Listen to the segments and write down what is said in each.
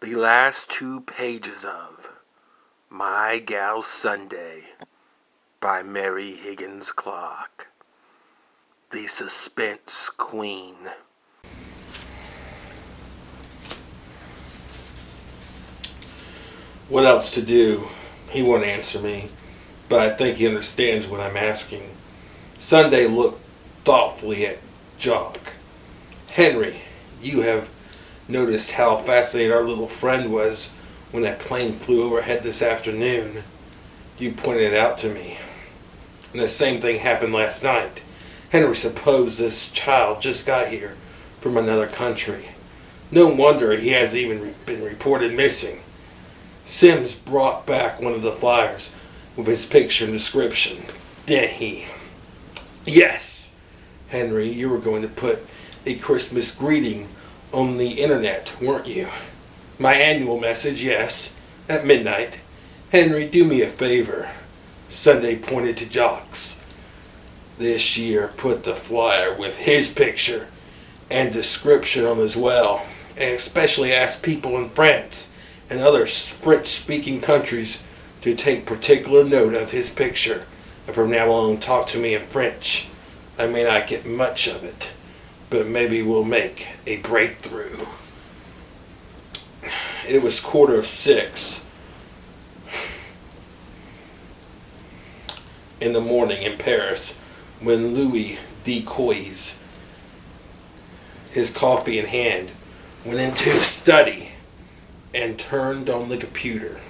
The last 2 pages of My Gal Sunday by Mary Higgins Clark, the suspense queen. What else to do? He won't answer me, but I think he understands what I'm asking. Sunday looked thoughtfully at Jock. Henry, you have noticed how fascinated our little friend was when that plane flew overhead this afternoon. You pointed it out to me. And the same thing happened last night. Henry supposed this child just got here from another country. No wonder he hasn't even been reported missing. Sims brought back one of the flyers with his picture and description. Then he... Yes, Henry, you were going to put a Christmas greeting on the internet, weren't you? My annual message, yes, at midnight. Henry, do me a favor. Sunday pointed to Jock's. This year put the flyer with his picture and description on as well, and especially ask people in France and other French-speaking countries to take particular note of his picture, and from now on talk to me in French. I may not get much of it, but maybe we'll make a breakthrough. It was 6:15 in the morning in Paris when Louis Decoys, his coffee in hand, went into his study and turned on the computer.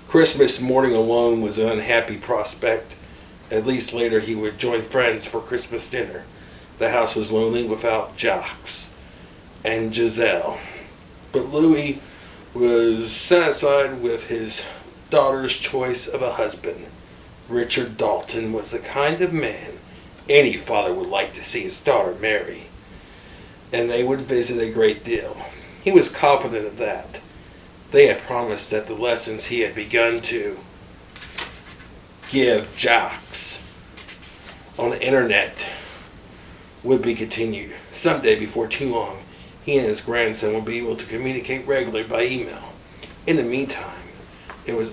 Christmas morning alone was an unhappy prospect. At least later he would join friends for Christmas dinner. The house was lonely without Jacques and Giselle. But Louis was satisfied with his daughter's choice of a husband. Richard Dalton was the kind of man any father would like to see his daughter marry. And they would visit a great deal. He was confident of that. They had promised that the lessons he had begun to give Jacques on the internet would be continued. Someday, before too long, he and his grandson would be able to communicate regularly by email. In the meantime, it was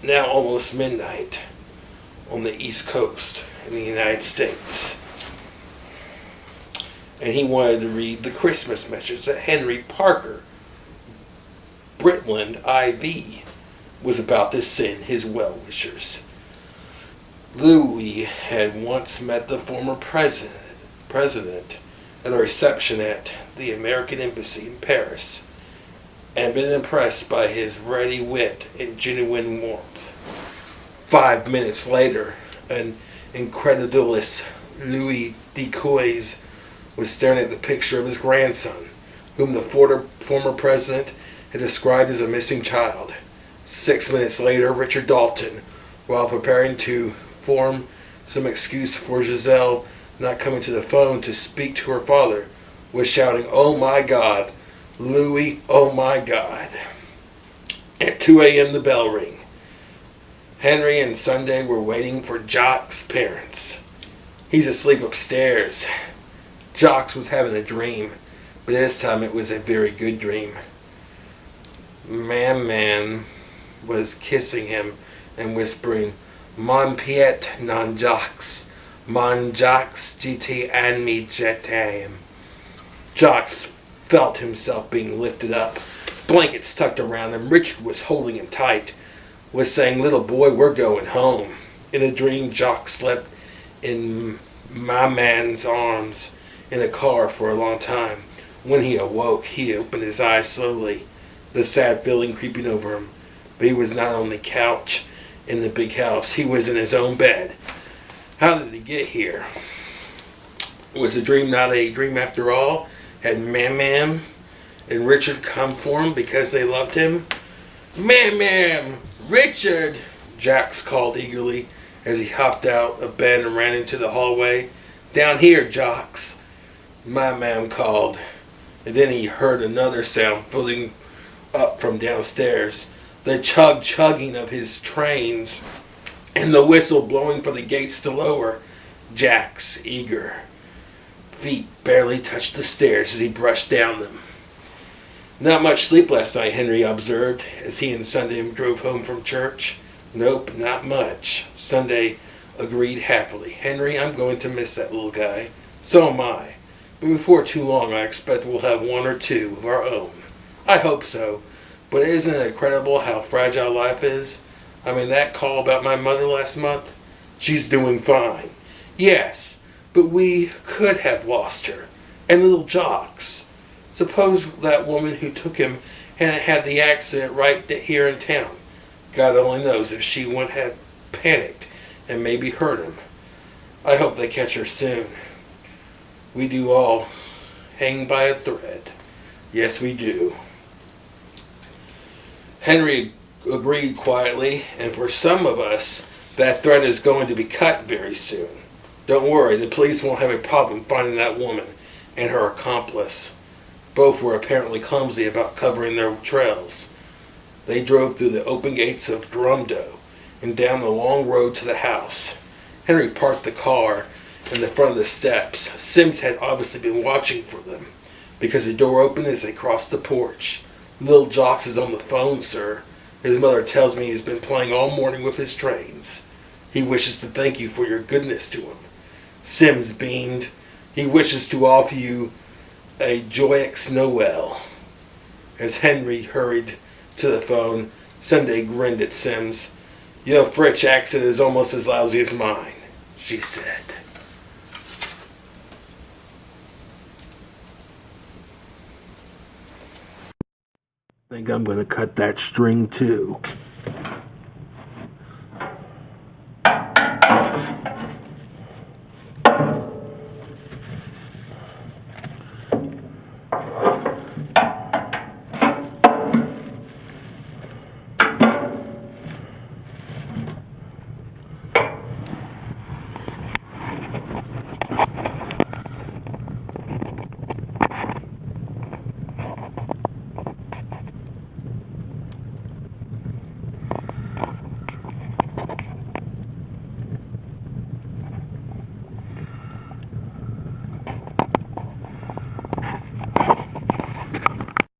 now almost midnight on the East Coast in the United States. And he wanted to read the Christmas message that Henry Parker, Britland, IV, was about to send his well-wishers. Louis had once met the former president at a reception at the American Embassy in Paris and been impressed by his ready wit and genuine warmth. 5 minutes later, an incredulous Louis Decoys was staring at the picture of his grandson, whom the former president had described as a missing child. 6 minutes later, Richard Dalton, while preparing to form some excuse for Giselle not coming to the phone to speak to her father, was shouting, "Oh my God, Louis, oh my God." At 2 a.m. the bell rang. Henry and Sunday were waiting for Jock's parents. He's asleep upstairs. Jock was having a dream, but this time it was a very good dream. Man was kissing him and whispering, "Mon piet non Jacques, mon Jacques GT and me jetam." Jacques felt himself being lifted up, blankets tucked around him. Richard was holding him tight, was saying, "Little boy, we're going home." In a dream, Jacques slept in my man's arms in the car for a long time. When he awoke, he opened his eyes slowly, the sad feeling creeping over him. But he was not on the couch in the big house. He was in his own bed. How did he get here? Was the dream not a dream after all? Had Mam and Richard come for him because they loved him? Mam! Richard! Jacques called eagerly as he hopped out of bed and ran into the hallway. "Down here, Jacques," my man called. And then he heard another sound floating up from downstairs. The chugging of his trains and the whistle blowing for the gates to lower. Jacques' eager feet barely touched the stairs as he brushed down them. Not much sleep last night, Henry observed as he and Sunday drove home from church. Nope, not much. Sunday agreed happily. Henry, I'm going to miss that little guy. So am I. But before too long, I expect we'll have one or two of our own. I hope so. But isn't it incredible how fragile life is? I mean, that call about my mother last month? She's doing fine. Yes, but we could have lost her. And little Jocks. Suppose that woman who took him had the accident right here in town. God only knows if she wouldn't have panicked and maybe hurt him. I hope they catch her soon. We do all hang by a thread. Yes, we do. Henry agreed quietly, and for some of us, that thread is going to be cut very soon. Don't worry, the police won't have a problem finding that woman and her accomplice. Both were apparently clumsy about covering their trails. They drove through the open gates of Drumdo and down the long road to the house. Henry parked the car in the front of the steps. Sims had obviously been watching for them because the door opened as they crossed the porch. Little Jocks is on the phone, sir. His mother tells me he's been playing all morning with his trains. He wishes to thank you for your goodness to him. Sims beamed. He wishes to offer you a joyeux Noel. As Henry hurried to the phone, Sunday grinned at Sims. Your French accent is almost as lousy as mine, she said. Think I'm gonna cut that string too.